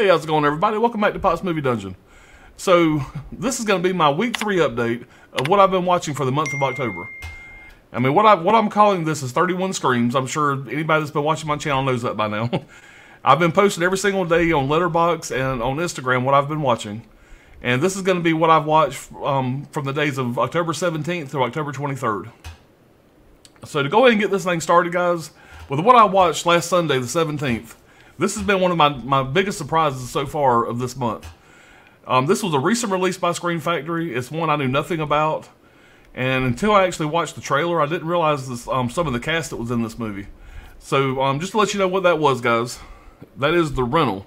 Hey, how's it going, everybody? Welcome back to Pot's Movie Dungeon. So, this is going to be my week 3 update of what I've been watching for the month of October. I mean, what I'm calling this is 31 Screams. I'm sure anybody that's been watching my channel knows that by now. I've been posting every single day on Letterboxd and on Instagram what I've been watching. And this is going to be what I've watched from the days of October 17th through October 23rd. So to go ahead and get this thing started, guys, with what I watched last Sunday, the 17th, this has been one of my biggest surprises so far of this month. This was a recent release by Scream Factory. It's one I knew nothing about. And until I actually watched the trailer, I didn't realize this, some of the cast that was in this movie. So just to let you know what that was, guys, that is The Rental.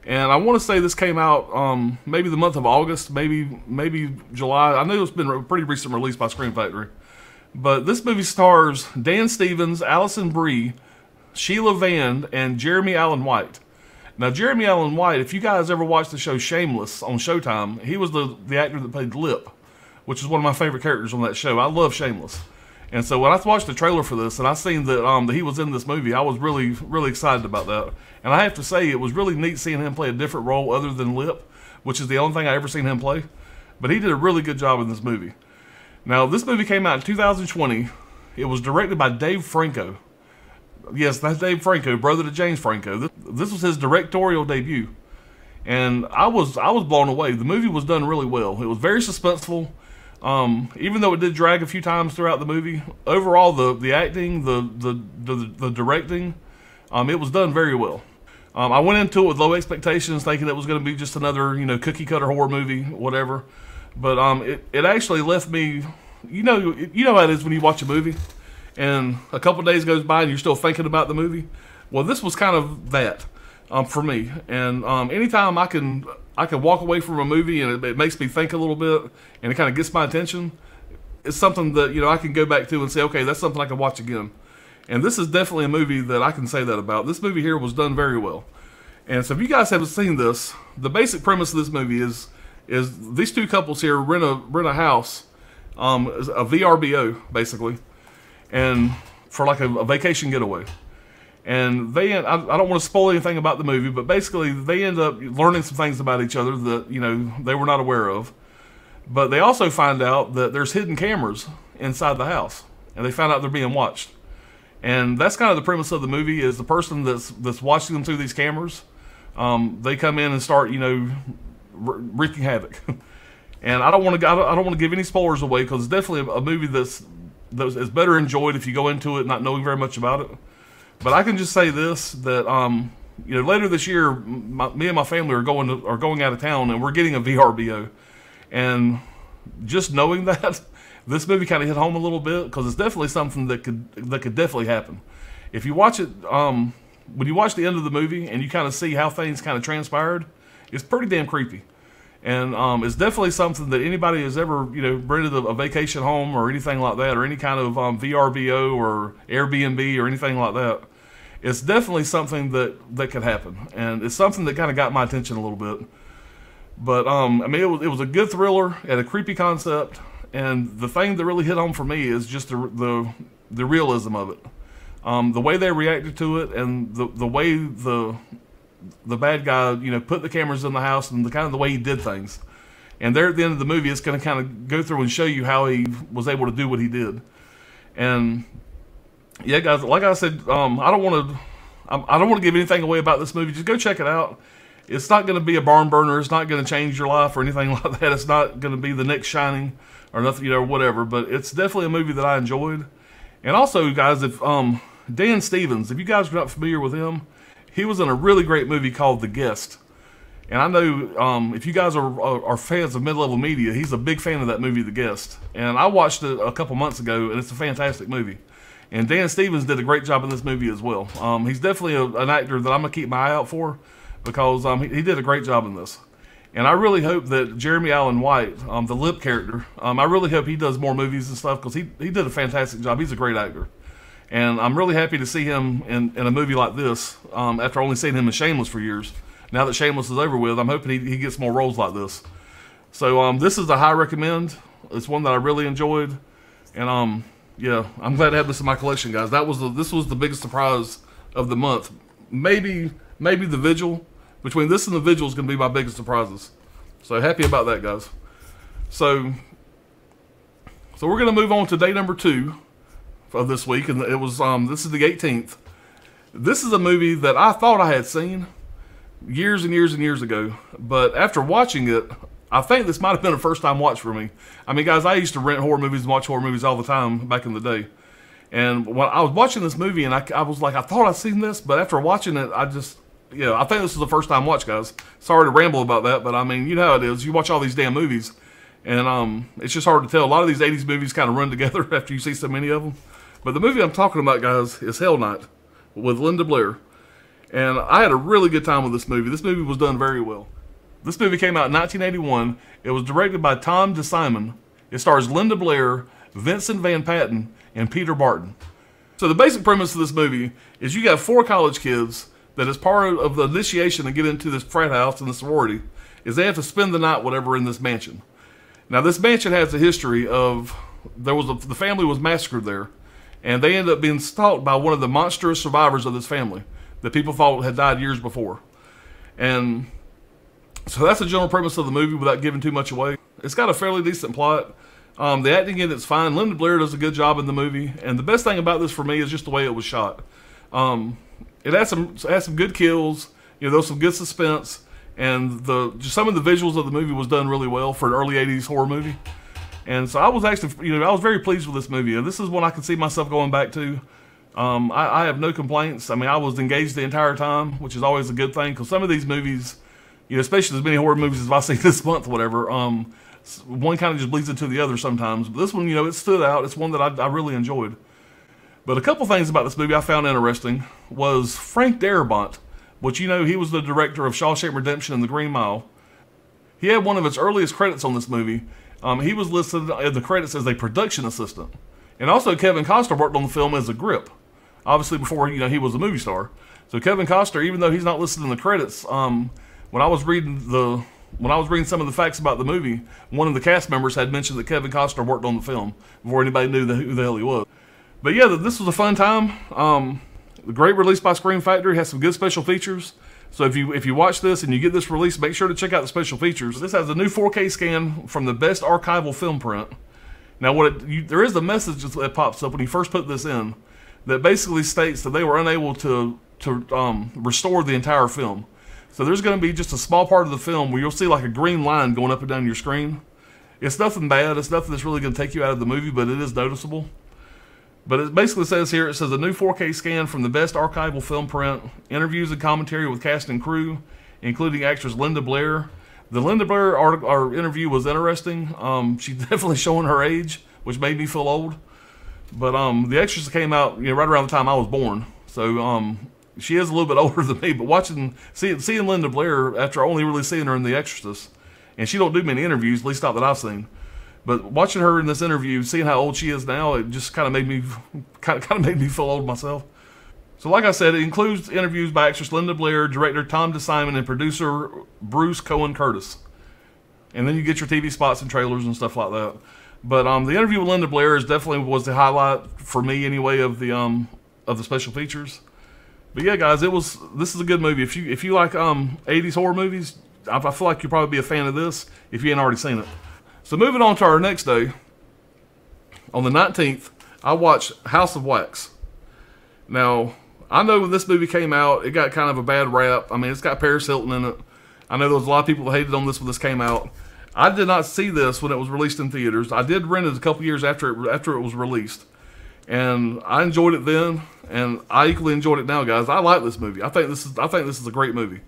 And I want to say this came out maybe the month of August, maybe July. I know it's been a pretty recent release by Scream Factory. But this movie stars Dan Stevens, Alison Brie, Sheila Vand, and Jeremy Allen White. Now, Jeremy Allen White, if you guys ever watched the show Shameless on Showtime, he was the actor that played Lip, which is one of my favorite characters on that show. I love Shameless. And so when I watched the trailer for this and I seen that he was in this movie, I was really, really excited about that. And I have to say, it was really neat seeing him play a different role other than Lip, which is the only thing I ever seen him play. But he did a really good job in this movie. Now, this movie came out in 2020. It was directed by Dave Franco. Yes, that's Dave Franco, brother to James Franco. This was his directorial debut. And I was blown away. The movie was done really well. It was very suspenseful. Even though it did drag a few times throughout the movie, overall the acting, the directing, it was done very well. I went into it with low expectations, thinking it was going to be just another, cookie cutter horror movie, whatever. But it actually left me, you know how it is when you watch a movie and a couple days goes by and you're still thinking about the movie. Well, this was kind of that for me. And anytime I can walk away from a movie and it makes me think a little bit and it kind of gets my attention, it's something that I can go back to and say, okay, that's something I can watch again. And this is definitely a movie that I can say that about. This movie here was done very well. And so if you guys haven't seen this, the basic premise of this movie is these two couples here rent a house, a VRBO basically, and for like a vacation getaway. And I don't want to spoil anything about the movie, but basically they end up learning some things about each other that they were not aware of. But they also find out that there's hidden cameras inside the house, and they find out they're being watched. And that's kind of the premise of the movie, is the person that's watching them through these cameras, they come in and start wreaking havoc. And I don't want to give any spoilers away, because it's definitely a movie that is better enjoyed if you go into it not knowing very much about it. But I can just say this, that later this year, me and my family are going out of town, and we're getting a VRBO. And just knowing that, this movie kind of hit home a little bit, because it's definitely something that could definitely happen. If you watch it, when you watch the end of the movie and you kind of see how things kind of transpired, it's pretty damn creepy. And it's definitely something that anybody has ever, rented a vacation home or anything like that, or any kind of VRBO or Airbnb or anything like that. It's definitely something that could happen. And it's something that kind of got my attention a little bit. But, I mean, it was a good thriller and a creepy concept. And the thing that really hit home for me is just the realism of it. The way they reacted to it, and the way the bad guy, put the cameras in the house, and the way he did things. And there at the end of the movie, it's going to kind of go through and show you how he was able to do what he did. And yeah, guys, like I said, I don't want to give anything away about this movie. Just go check it out. It's not going to be a barn burner. It's not going to change your life or anything like that. It's not going to be the next Shining or nothing, or whatever. But it's definitely a movie that I enjoyed. And also, guys, if Dan Stevens, if you guys are not familiar with him, he was in a really great movie called The Guest. And I know if you guys are fans of mid-level media, he's a big fan of that movie, The Guest. And I watched it a couple months ago, and it's a fantastic movie. And Dan Stevens did a great job in this movie as well. He's definitely an actor that I'm going to keep my eye out for, because he did a great job in this. And I really hope that Jeremy Allen White, the Lip character, I really hope he does more movies and stuff, because he did a fantastic job. He's a great actor. And I'm really happy to see him in a movie like this, after only seeing him in Shameless for years. Now that Shameless is over with, I'm hoping he gets more roles like this. So this is a high recommend. It's one that I really enjoyed. And yeah, I'm glad to have this in my collection, guys. This was the biggest surprise of the month. Maybe The Vigil, Between this and The Vigil is going to be my biggest surprises. So happy about that, guys. So we're going to move on to day number 2 of this week, and it was this is the 18th. This is a movie that I thought I had seen years and years and years ago, but after watching it, I think this might have been a first-time watch for me. I mean, guys, I used to rent horror movies and watch horror movies all the time back in the day. And when I was watching this movie, and I was like, I thought I'd seen this, but after watching it, I think this was a first-time watch, guys. Sorry to ramble about that, but I mean, you know how it is. You watch all these damn movies, and it's just hard to tell. A lot of these 80s movies kind of run together after you see so many of them. But the movie I'm talking about, guys, is Hell Night with Linda Blair. And I had a really good time with this movie. This movie was done very well. This movie came out in 1981. It was directed by Tom DeSimone. It stars Linda Blair, Vincent Van Patten, and Peter Barton. So the basic premise of this movie is you got 4 college kids that, as part of the initiation to get into this frat house and the sorority, is they have to spend the night, whatever, in this mansion. Now, this mansion has a history of, the family was massacred there, and they ended up being stalked by one of the monstrous survivors of this family that people thought had died years before. And so that's the general premise of the movie without giving too much away. It's got a fairly decent plot. The acting in it's fine. Linda Blair does a good job in the movie, and the best thing about this for me is just the way it was shot. It has some good kills. You know, there was some good suspense, and just some of the visuals of the movie was done really well for an early '80s horror movie. And so I was actually, I was very pleased with this movie. And this is one I can see myself going back to. I have no complaints. I mean, I was engaged the entire time, which is always a good thing, because some of these movies, especially as many horror movies as I've seen this month, whatever, one kind of just bleeds into the other sometimes. But this one, it stood out. It's one that I really enjoyed. But a couple things about this movie I found interesting was Frank Darabont, which, he was the director of Shawshank Redemption and The Green Mile. He had one of its earliest credits on this movie. He was listed in the credits as a production assistant. And also Kevin Costner worked on the film as a grip, obviously before, he was a movie star. So Kevin Costner, even though he's not listed in the credits, when I was reading some of the facts about the movie, one of the cast members had mentioned that Kevin Costner worked on the film before anybody knew who the hell he was. But yeah, this was a fun time. The great release by Scream Factory has some good special features. So if you watch this and you get this release, make sure to check out the special features. This has a new 4K scan from the best archival film print. Now, there is a message that pops up when you first put this in that basically states that they were unable to restore the entire film. So there's going to be just a small part of the film where you'll see like a green line going up and down your screen. It's nothing bad. It's nothing that's really going to take you out of the movie, but it is noticeable. But it basically says here, it says a new 4K scan from the best archival film print, interviews and commentary with cast and crew, including actress Linda Blair. The Linda Blair our interview was interesting. She's definitely showing her age, which made me feel old. But The Exorcist came out right around the time I was born. So she is a little bit older than me. But seeing Linda Blair after only really seeing her in The Exorcist, and she don't do many interviews, at least not that I've seen. But watching her in this interview, seeing how old she is now, it just kind of made me feel old myself. So like I said, it includes interviews by actress Linda Blair, director Tom DeSimone, and producer Bruce Cohen Curtis. And then you get your TV spots and trailers and stuff like that. But the interview with Linda Blair definitely was the highlight for me anyway of the special features. But yeah, guys, this is a good movie. If you like 80s horror movies, I feel like you'll probably be a fan of this if you ain't already seen it. So moving on to our next day, on the 19th, I watched House of Wax. Now, I know when this movie came out, it got kind of a bad rap. I mean, it's got Paris Hilton in it. I know there was a lot of people that hated on this when this came out. I did not see this when it was released in theaters. I did rent it a couple years after it was released. And I enjoyed it then, and I equally enjoyed it now, guys. I like this movie. I think this is a great movie.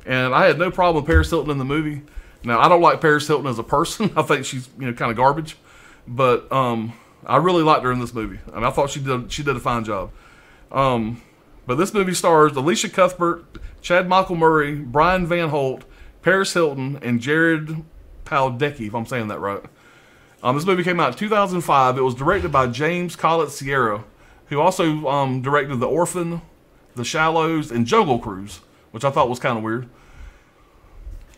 And I had no problem with Paris Hilton in the movie. Now, I don't like Paris Hilton as a person. I think she's kind of garbage. But I really liked her in this movie. I mean, I thought she did a fine job. But this movie stars Alicia Cuthbert, Chad Michael Murray, Brian Van Holt, Paris Hilton, and Jared Padalecki, if I'm saying that right. This movie came out in 2005. It was directed by James Collett Sierra, who also directed The Orphan, The Shallows, and Jungle Cruise, which I thought was kind of weird.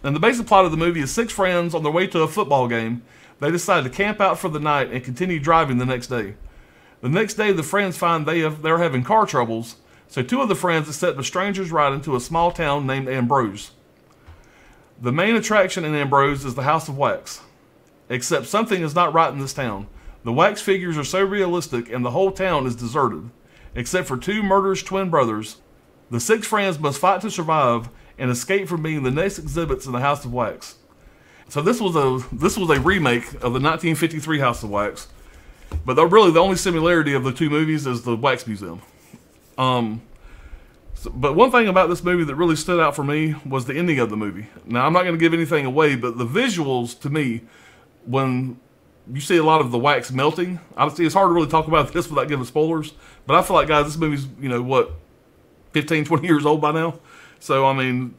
And the basic plot of the movie is 6 friends on their way to a football game. They decide to camp out for the night and continue driving the next day. The next day, the friends find they're having car troubles, so 2 of the friends accept a stranger's ride into a small town named Ambrose. The main attraction in Ambrose is the House of Wax. Except something is not right in this town. The wax figures are so realistic and the whole town is deserted. Except for two murderous twin brothers. The 6 friends must fight to survive and escape from being the next exhibits in the House of Wax. So this was a remake of the 1953 House of Wax. But really the only similarity of the two movies is the Wax Museum. But one thing about this movie that really stood out for me was the ending of the movie. Now, I'm not going to give anything away, but the visuals, to me, when you see a lot of the wax melting, obviously it's hard to really talk about this without giving spoilers, but I feel like, guys, this movie's, 15, 20 years old by now. So, I mean,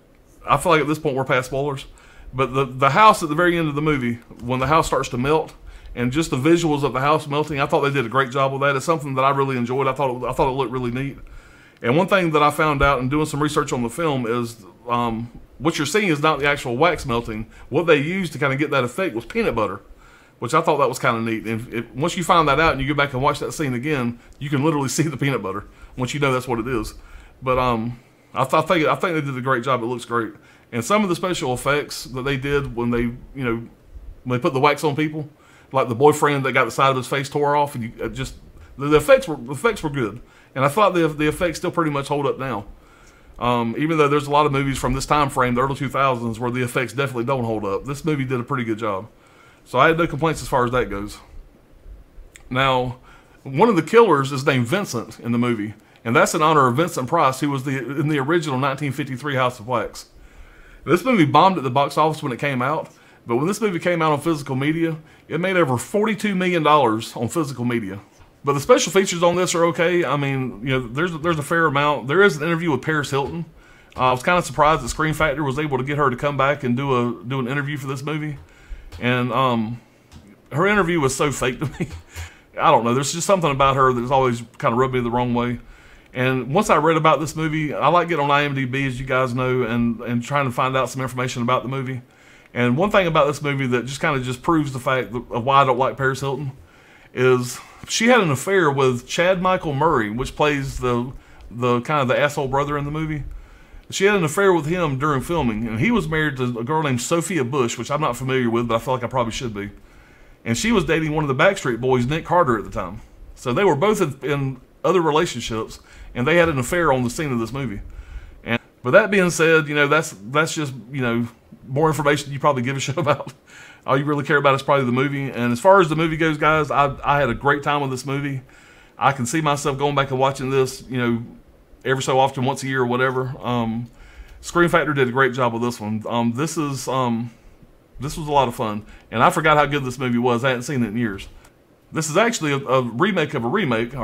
I feel like at this point we're past spoilers. But the house at the very end of the movie, when the house starts to melt, and just the visuals of the house melting, I thought they did a great job with that. It's something that I really enjoyed. I thought it looked really neat. And one thing that I found out in doing some research on the film is what you're seeing is not the actual wax melting. What they used to kind of get that effect was peanut butter, which I thought that was kind of neat. And once you find that out and you go back and watch that scene again, you can literally see the peanut butter once you know that's what it is. But I think they did a great job. It looks great. And some of the special effects that they did when they put the wax on people, like the boyfriend that got the side of his face tore off, and the effects were good. And I thought the effects still pretty much hold up now. Even though there's a lot of movies from this time frame, the early 2000s, where the effects definitely don't hold up. This movie did a pretty good job. So I had no complaints as far as that goes. Now, one of the killers is named Vincent in the movie. And that's in honor of Vincent Price, who was in the original 1953 House of Wax. This movie bombed at the box office when it came out. But when this movie came out on physical media, it made over $42 million on physical media. But the special features on this are okay. I mean, there's a fair amount. There is an interview with Paris Hilton. I was kind of surprised that Scream Factory was able to get her to come back and do an interview for this movie. And her interview was so fake to me. I don't know. There's just something about her that's always kind of rubbed me the wrong way. And once I read about this movie, I like getting on IMDb, as you guys know, and trying to find out some information about the movie. And one thing about this movie that just kind of just proves the fact of why I don't like Paris Hilton is she had an affair with Chad Michael Murray, which plays the kind of the asshole brother in the movie. She had an affair with him during filming, and he was married to a girl named Sophia Bush, which I'm not familiar with, but I feel like I probably should be. And she was dating one of the Backstreet Boys, Nick Carter, at the time. So they were both in other relationships, and they had an affair on the scene of this movie. And but that being said, that's just more information you probably give a shit about. All you really care about is probably the movie. And as far as the movie goes, guys, I had a great time with this movie. I can see myself going back and watching this, every so often, once a year or whatever. Scream Factory did a great job with this one. This was a lot of fun, and I forgot how good this movie was. I hadn't seen it in years. This is actually a remake of a remake,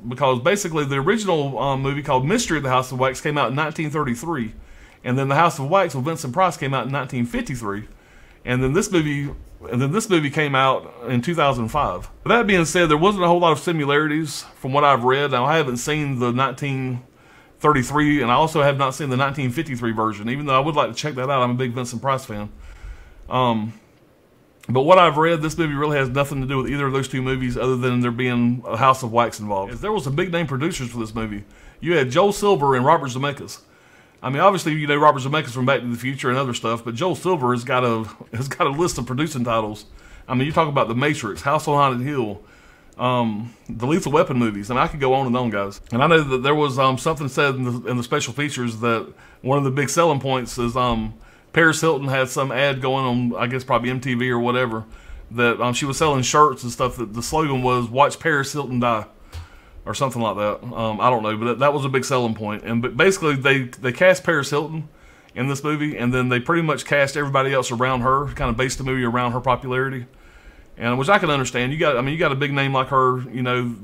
because basically the original movie called Mystery of the House of Wax came out in 1933, and then The House of Wax with Vincent Price came out in 1953, and then this movie came out in 2005. That being said, there wasn't a whole lot of similarities from what I've read. Now, I haven't seen the 1933, and I also have not seen the 1953 version, even though I would like to check that out. I'm a big Vincent Price fan. But what I've read, this movie really has nothing to do with either of those two movies other than there being a House of Wax involved. There was some big name producers for this movie. You had Joel Silver and Robert Zemeckis. I mean, obviously, Robert Zemeckis from Back to the Future and other stuff, but Joel Silver has got a list of producing titles. I mean, you talk about The Matrix, House on Haunted Hill, the Lethal Weapon movies. I mean, I could go on, guys. And I know that there was something said in the special features that one of the big selling points is Paris Hilton had some ad going on, I guess probably MTV or whatever, that she was selling shirts and stuff that the slogan was "Watch Paris Hilton Die," or something like that. I don't know, but that was a big selling point. But basically, they cast Paris Hilton in this movie, and then they pretty much cast everybody else around her, kind of based the movie around her popularity, and which I can understand. You got a big name like her,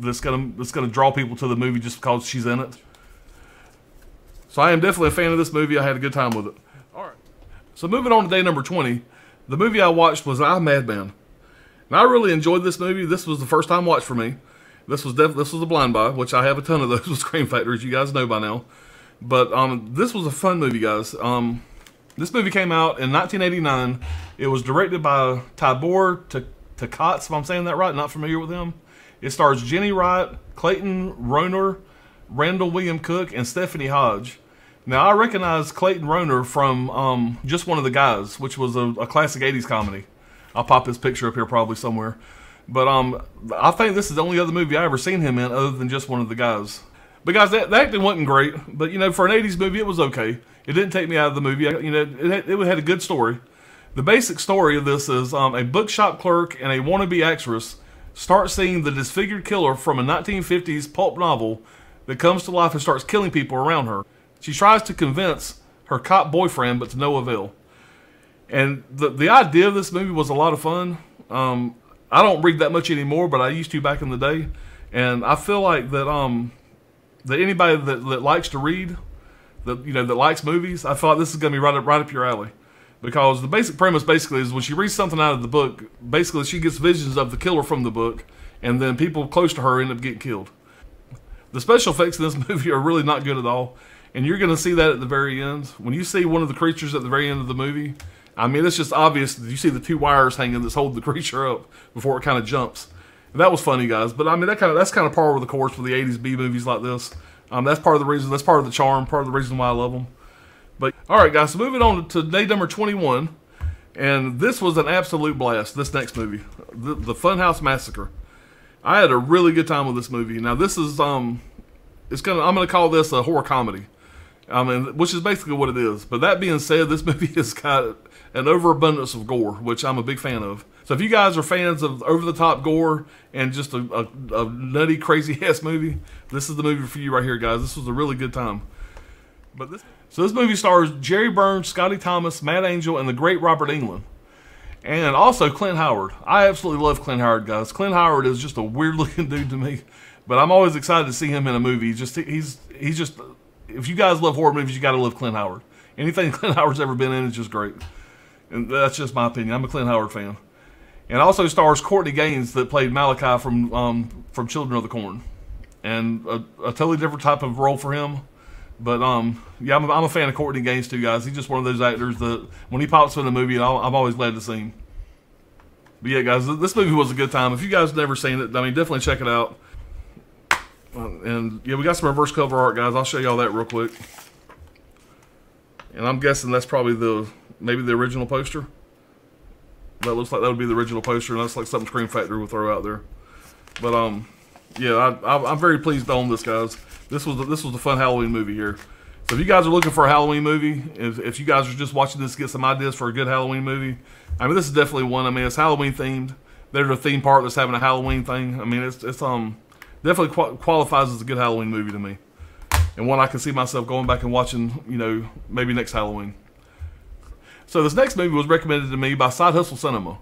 that's gonna draw people to the movie just because she's in it. So I am definitely a fan of this movie. I had a good time with it. So moving on to day number 20, the movie I watched was I'm Madman. And I really enjoyed this movie. This was the first time watch for me. This was a blind buy, which I have a ton of those with Scream Factory, as you guys know by now. But this was a fun movie, guys. This movie came out in 1989. It was directed by Tibor Takats, if I'm saying that right. Not familiar with him. It stars Jenny Wright, Clayton Rohner, Randall William Cook, and Stephanie Hodge. Now, I recognize Clayton Rohner from Just One of the Guys, which was a classic 80s comedy. I'll pop his picture up here probably somewhere. But I think this is the only other movie I ever seen him in other than Just One of the Guys. But guys, the acting wasn't great, but you know, for an 80s movie, it was okay. It didn't take me out of the movie. You know, it had a good story. The basic story of this is a bookshop clerk and a wannabe actress start seeing the disfigured killer from a 1950s pulp novel that comes to life and starts killing people around her. She tries to convince her cop boyfriend, but to no avail. And the idea of this movie was a lot of fun. I don't read that much anymore, but I used to back in the day. And I feel like that that anybody that likes to read, that likes movies, I thought this is going to be right up your alley. Because the basic premise basically is when she reads something out of the book, basically she gets visions of the killer from the book, and then people close to her end up getting killed. The special effects in this movie are really not good at all. And you're going to see that at the very end. When you see one of the creatures at the very end of the movie, I mean, it's just obvious that you see the two wires hanging that's holding the creature up before it kind of jumps. And that was funny, guys. But I mean, that's kind of par with the course for the 80s B movies like this. That's part of the reason. That's part of the charm. Part of the reason why I love them. But all right, guys. So moving on to day number 21, and this was an absolute blast. This next movie, the Fun House Massacre. I had a really good time with this movie. Now this is I'm gonna call this a horror comedy. I mean, which is basically what it is. But that being said, this movie has got an overabundance of gore, which I'm a big fan of. So if you guys are fans of over-the-top gore and just a nutty, crazy-ass movie, this is the movie for you right here, guys. This was a really good time. So this movie stars Jerry Burns, Scotty Thomas, Matt Angel, and the great Robert Englund. And also Clint Howard. I absolutely love Clint Howard, guys. Clint Howard is just a weird-looking dude to me. But I'm always excited to see him in a movie. He's just... If you guys love horror movies, you got to love Clint Howard. Anything Clint Howard's ever been in is just great. And that's just my opinion. I'm a Clint Howard fan. And also stars Courtney Gaines that played Malachi from Children of the Corn. And a totally different type of role for him. But yeah, I'm a fan of Courtney Gaines too, guys. He's just one of those actors that when he pops in a movie, I'm always glad to see him. But yeah, guys, this movie was a good time. If you guys have never seen it, I mean, definitely check it out. And yeah, we got some reverse cover art, guys. I'll show y'all that real quick. And I'm guessing that's probably maybe the original poster. That looks like that would be the original poster, and that's like something Scream Factory would throw out there. But yeah, I'm very pleased to own this, guys. This was the fun Halloween movie here. So if you guys are looking for a Halloween movie, if you guys are just watching this to get some ideas for a good Halloween movie, I mean, this is definitely one. I mean, it's Halloween themed. There's a theme park that's having a Halloween thing. I mean, it's definitely qualifies as a good Halloween movie to me, and one I can see myself going back and watching, you know, maybe next Halloween. So this next movie was recommended to me by Side Hustle Cinema.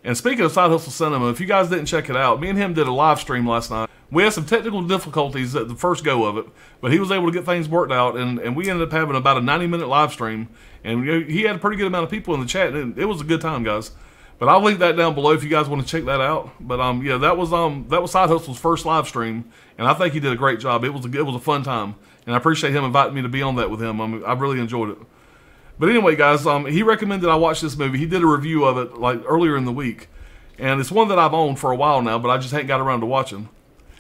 And speaking of Side Hustle Cinema, if you guys didn't check it out, me and him did a live stream last night. We had some technical difficulties at the first go of it, but he was able to get things worked out, and we ended up having about a 90-minute live stream, and he had a pretty good amount of people in the chat, and it was a good time, guys. But I'll link that down below if you guys want to check that out. But yeah, that was Side Hustle's first live stream, and I think he did a great job. It was a fun time, and I appreciate him inviting me to be on that with him. I really enjoyed it. But anyway, guys, he recommended I watch this movie. He did a review of it like earlier in the week, and it's one that I've owned for a while now, but I just hadn't got around to watching.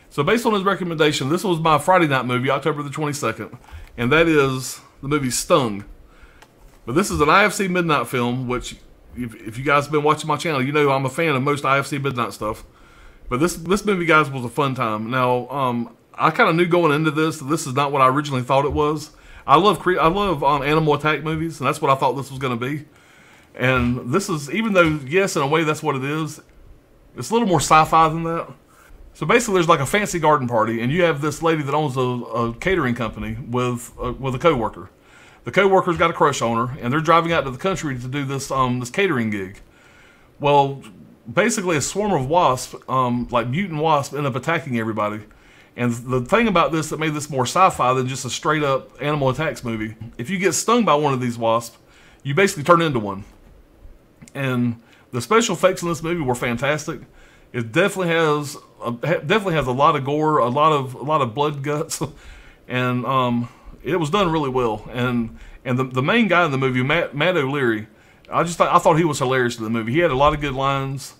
So based on his recommendation, this was my Friday night movie, October the 22nd, and that is the movie Stung. But this is an IFC Midnight film, which if you guys have been watching my channel, you know I'm a fan of most IFC Midnight stuff. But this movie, guys, was a fun time. Now, I kind of knew going into this that this is not what I originally thought it was. I love animal attack movies, and that's what I thought this was going to be. And this is, even though, yes, in a way that's what it is, it's a little more sci-fi than that. So basically, there's like a fancy garden party, and you have this lady that owns a catering company with a coworker. The coworker's got a crush on her, and they're driving out to the country to do this catering gig. Well, basically, a swarm of wasps, like mutant wasps, end up attacking everybody. And the thing about this that made this more sci-fi than just a straight-up animal attacks movie, if you get stung by one of these wasps, you basically turn into one. And the special effects in this movie were fantastic. It definitely has a lot of gore, a lot of blood guts, and it was done really well. And the main guy in the movie, Matt O'Leary, I thought he was hilarious in the movie. He had a lot of good lines.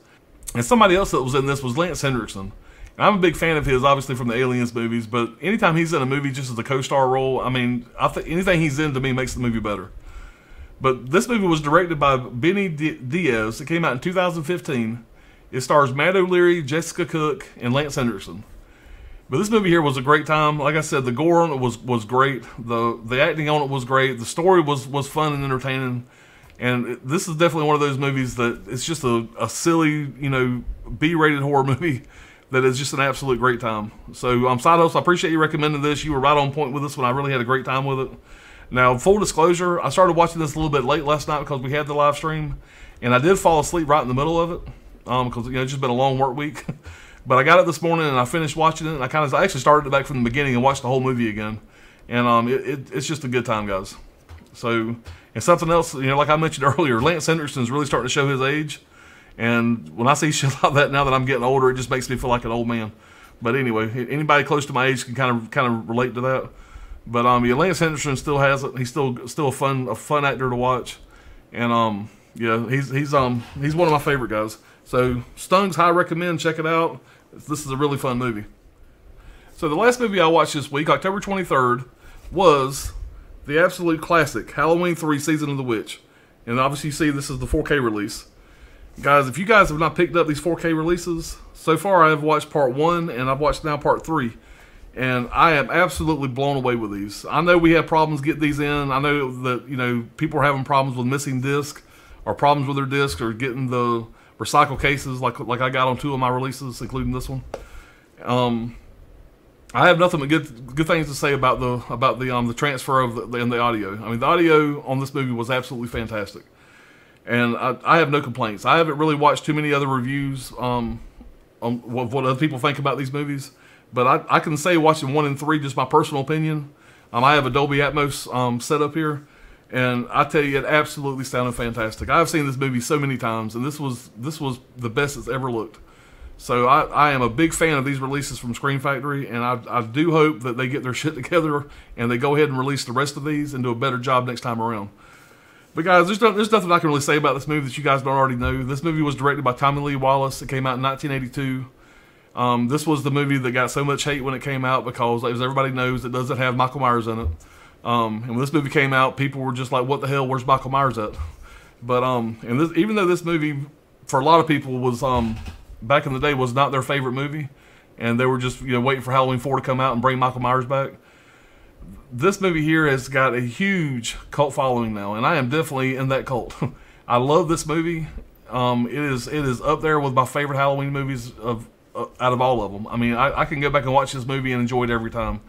And somebody else that was in this was Lance Hendrickson. I'm a big fan of his, obviously, from the Aliens movies, but anytime he's in a movie just as a co-star role, I mean, I think anything he's in, to me, makes the movie better. But this movie was directed by Benny Diaz. It came out in 2015. It stars Matt O'Leary, Jessica Cook, and Lance Henriksen. But this movie here was a great time. Like I said, the gore on it was great. The acting on it was great. The story was fun and entertaining. And this is definitely one of those movies that it's just a silly, you know, B-rated horror movie that is just an absolute great time. So, Side Host, I appreciate you recommending this. You were right on point with this one. I really had a great time with it. Now, full disclosure, I started watching this a little bit late last night because we had the live stream, and I did fall asleep right in the middle of it because you know it's just been a long work week. But I got it this morning and I finished watching it, and I actually started it back from the beginning and watched the whole movie again. And it's just a good time, guys. So, and something else, you know, like I mentioned earlier, Lance Henriksen's really starting to show his age. And when I see shit like that now that I'm getting older, it just makes me feel like an old man. But anyway, anybody close to my age can kind of relate to that. But yeah, Lance Henriksen still has it. He's still a fun actor to watch. And yeah, he's one of my favorite guys. So Stungs, high recommend. Check it out. This is a really fun movie. So the last movie I watched this week, October 23rd, was the absolute classic Halloween 3: Season of the Witch. And obviously you see this is the 4K release. Guys, if you guys have not picked up these 4K releases, so far I have watched part 1 and I've watched now part 3. And I am absolutely blown away with these. I know we have problems getting these in. I know that, you know, people are having problems with missing disc or problems with their disc or getting the recycle cases like I got on 2 of my releases, including this one. I have nothing but good things to say about the transfer of the audio. I mean, the audio on this movie was absolutely fantastic. And I have no complaints. I haven't really watched too many other reviews on what other people think about these movies. But I can say watching 1 and 3, just my personal opinion. I have a Dolby Atmos set up here. And I tell you, it absolutely sounded fantastic. I've seen this movie so many times, and this was the best it's ever looked. So I am a big fan of these releases from Scream Factory, and I do hope that they get their shit together and they go ahead and release the rest of these and do a better job next time around. But guys, there's nothing I can really say about this movie that you guys don't already know. This movie was directed by Tommy Lee Wallace. It came out in 1982. This was the movie that got so much hate when it came out because, as everybody knows, it doesn't have Michael Myers in it. And when this movie came out, people were just like, what the hell, where's Michael Myers at? But even though this movie, for a lot of people, was back in the day, was not their favorite movie, and they were just, you know, waiting for Halloween 4 to come out and bring Michael Myers back, this movie here has got a huge cult following now, and I am definitely in that cult. I love this movie. It is up there with my favorite Halloween movies out of all of them. I mean, I can go back and watch this movie and enjoy it every time.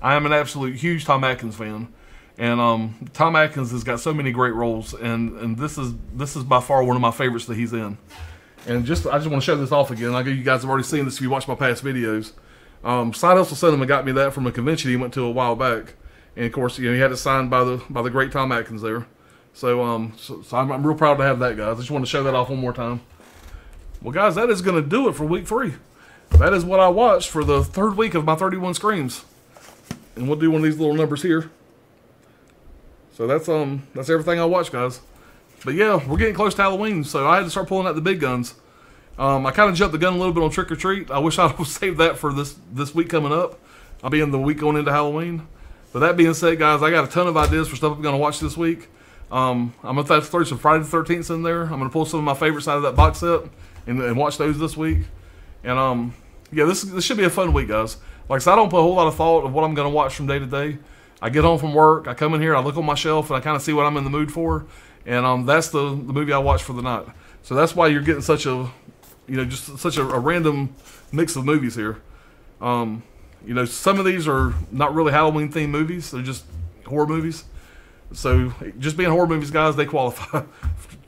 I am an absolute huge Tom Atkins fan, and Tom Atkins has got so many great roles, and this is by far one of my favorites that he's in. And I just want to show this off again. I know you guys have already seen this if you watch my past videos. Side Hustle Cinema got me that from a convention he went to a while back, and of course, you know, he had it signed by the great Tom Atkins there. So I'm real proud to have that, guys. I just want to show that off one more time. Well, guys, that is going to do it for week 3. That is what I watched for the 3rd week of my 31 Screams. And we'll do one of these little numbers here. So that's everything I watched, guys. But yeah, we're getting close to Halloween, so I had to start pulling out the big guns. I kind of jumped the gun a little bit on Trick or Treat. I wish I would save that for this week coming up. I'll be in the week going into Halloween. But that being said, guys, I got a ton of ideas for stuff I'm going to watch this week. I'm going to throw some Friday the 13th in there. I'm going to pull some of my favorites out of that box set and watch those this week. And yeah, this should be a fun week, guys. Like I said, I don't put a whole lot of thought of what I'm going to watch from day to day. I get home from work, I come in here, I look on my shelf, and I kind of see what I'm in the mood for. And that's the movie I watch for the night. So that's why you're getting such a, you know, just such a random mix of movies here. You know, some of these are not really Halloween themed movies; they're just horror movies. So just being horror movies, guys, they qualify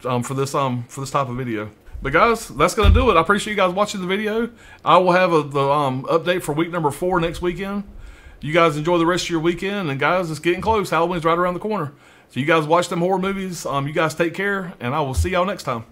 for this type of video. But guys, that's gonna do it. I appreciate you guys watching the video. I will have the update for week number 4 next weekend. You guys enjoy the rest of your weekend, and guys, it's getting close. Halloween's right around the corner. So you guys watch them horror movies. You guys take care, and I will see y'all next time.